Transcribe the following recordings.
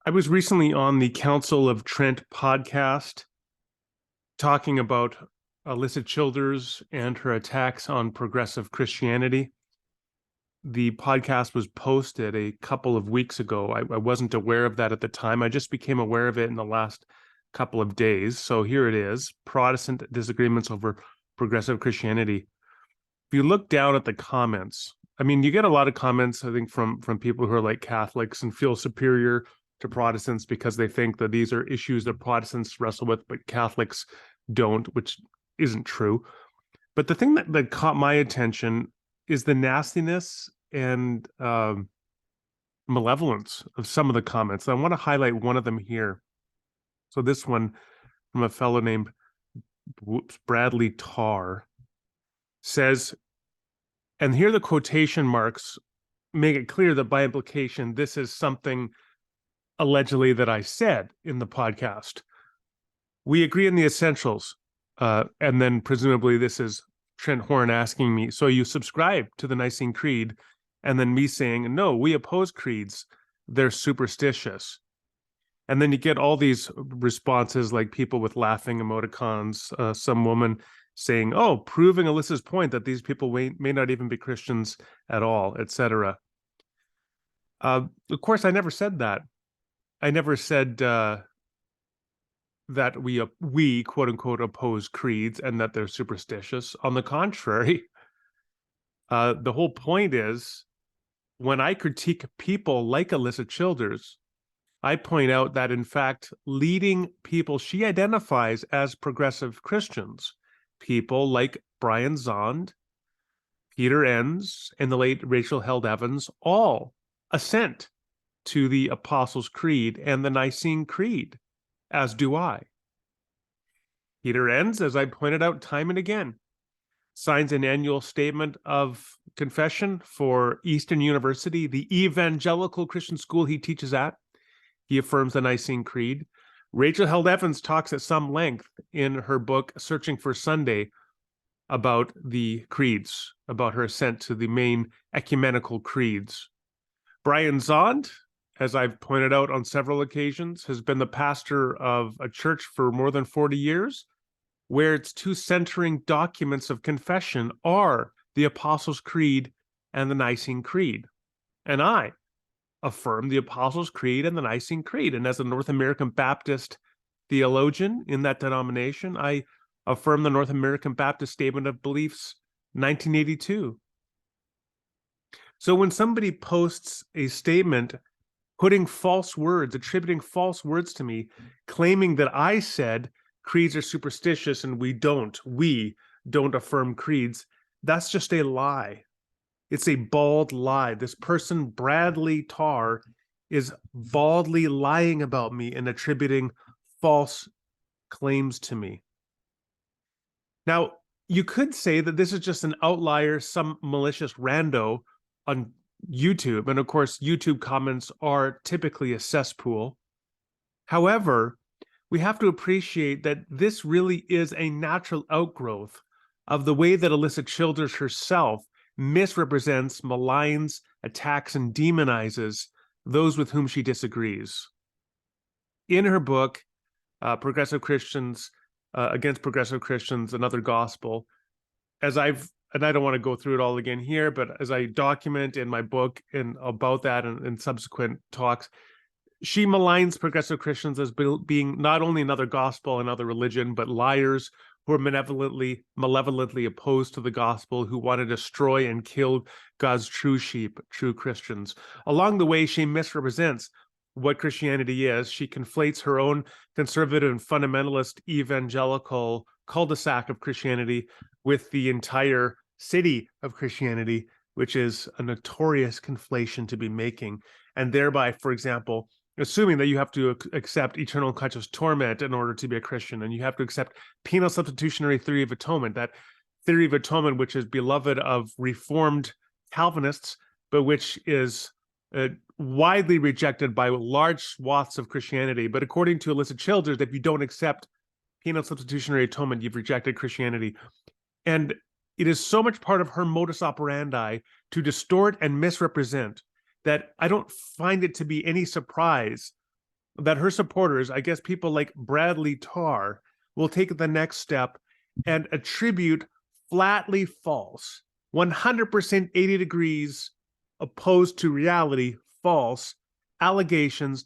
I was recently on the Council of Trent podcast talking about Alyssa Childers and her attacks on progressive Christianity. The podcast was posted a couple of weeks ago. I wasn't aware of that at the time. I just became aware of it in the last couple of days. So here it is: Protestant disagreements over progressive Christianity. If you look down at the comments, I mean, you get a lot of comments, I think, from people who are like Catholics and feel superior to Protestants because they think that these are issues that Protestants wrestle with, but Catholics don't, which isn't true. But the thing that caught my attention is the nastiness and malevolence of some of the comments. I want to highlight one of them here. So this one from a fellow named Bradley Tarr says, and here the quotation marks make it clear that by implication, this is something allegedly that I said in the podcast. We agree in the essentials. And then presumably this is Trent Horn asking me, so you subscribe to the Nicene Creed? And then me saying, no, we oppose creeds. They're superstitious. And then you get all these responses like people with laughing emoticons, some woman saying, oh, proving Alyssa's point that these people may not even be Christians at all, etc. Of course, I never said that. I never said that we quote unquote oppose creeds and that they're superstitious. On the contrary, the whole point is when I critique people like Alyssa Childers, I point out that in fact, leading people she identifies as progressive Christians, people like Brian Zond, Peter Enns, and the late Rachel Held Evans, all assent to the Apostles' Creed and the Nicene Creed, as do I. Peter Enns, as I pointed out time and again, signs an annual statement of confession for Eastern University, the Evangelical Christian school he teaches at. He affirms the Nicene Creed. Rachel Held Evans talks at some length in her book, Searching for Sunday, about the creeds, about her assent to the main ecumenical creeds. Brian Zond, as I've pointed out on several occasions, has been the pastor of a church for more than 40 years, where its two centering documents of confession are the Apostles' Creed and the Nicene Creed. And I affirm the Apostles' Creed and the Nicene Creed. And as a North American Baptist theologian in that denomination, I affirm the North American Baptist Statement of Beliefs, 1982. So when somebody posts a statement putting false words, attributing false words to me, claiming that I said creeds are superstitious and we don't affirm creeds, that's just a lie. It's a bald lie. This person, Bradley Tarr, is baldly lying about me and attributing false claims to me. Now, you could say that this is just an outlier, some malicious rando on YouTube. And of course, YouTube comments are typically a cesspool. However, we have to appreciate that this really is a natural outgrowth of the way that Alyssa Childers herself misrepresents, maligns, attacks, and demonizes those with whom she disagrees. In her book, Progressive Christians Against Progressive Christians, Another Gospel, and I don't want to go through it all again here, but as I document in my book and about that and subsequent talks, she maligns progressive Christians as being not only another gospel, another religion, but liars who are malevolently opposed to the gospel, who want to destroy and kill God's true sheep, true Christians. Along the way, she misrepresents what Christianity is. She conflates her own conservative and fundamentalist evangelical cul-de-sac of Christianity with the entire city of Christianity, which is a notorious conflation to be making. And thereby, for example, assuming that you have to accept eternal conscious torment in order to be a Christian, and you have to accept penal substitutionary theory of atonement, that theory of atonement which is beloved of Reformed Calvinists, but which is widely rejected by large swaths of Christianity. But according to Alyssa Childers, if you don't accept penal substitutionary atonement, you've rejected Christianity. And it is so much part of her modus operandi to distort and misrepresent that I don't find it to be any surprise that her supporters, I guess people like Bradley Tarr, will take the next step and attribute flatly false, 100% 80 degrees opposed to reality, false allegations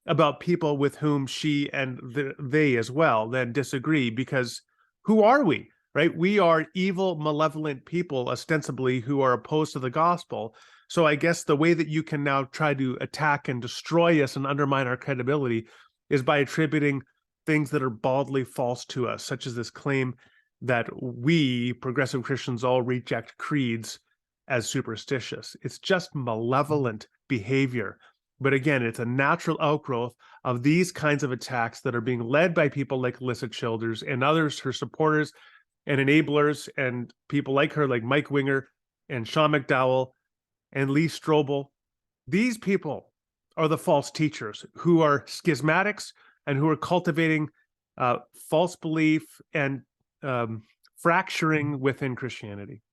about people with whom she and they as well then disagree. Because who are we, right? We are evil, malevolent people, ostensibly, who are opposed to the gospel. So I guess the way that you can now try to attack and destroy us and undermine our credibility is by attributing things that are baldly false to us, such as this claim that we, progressive Christians, all reject creeds as superstitious. It's just malevolent behavior. But again, it's a natural outgrowth of these kinds of attacks that are being led by people like Alyssa Childers and others, her supporters and enablers, and people like her, like Mike Winger and Sean McDowell and Lee Strobel. These people are the false teachers who are schismatics and who are cultivating false belief and fracturing within Christianity.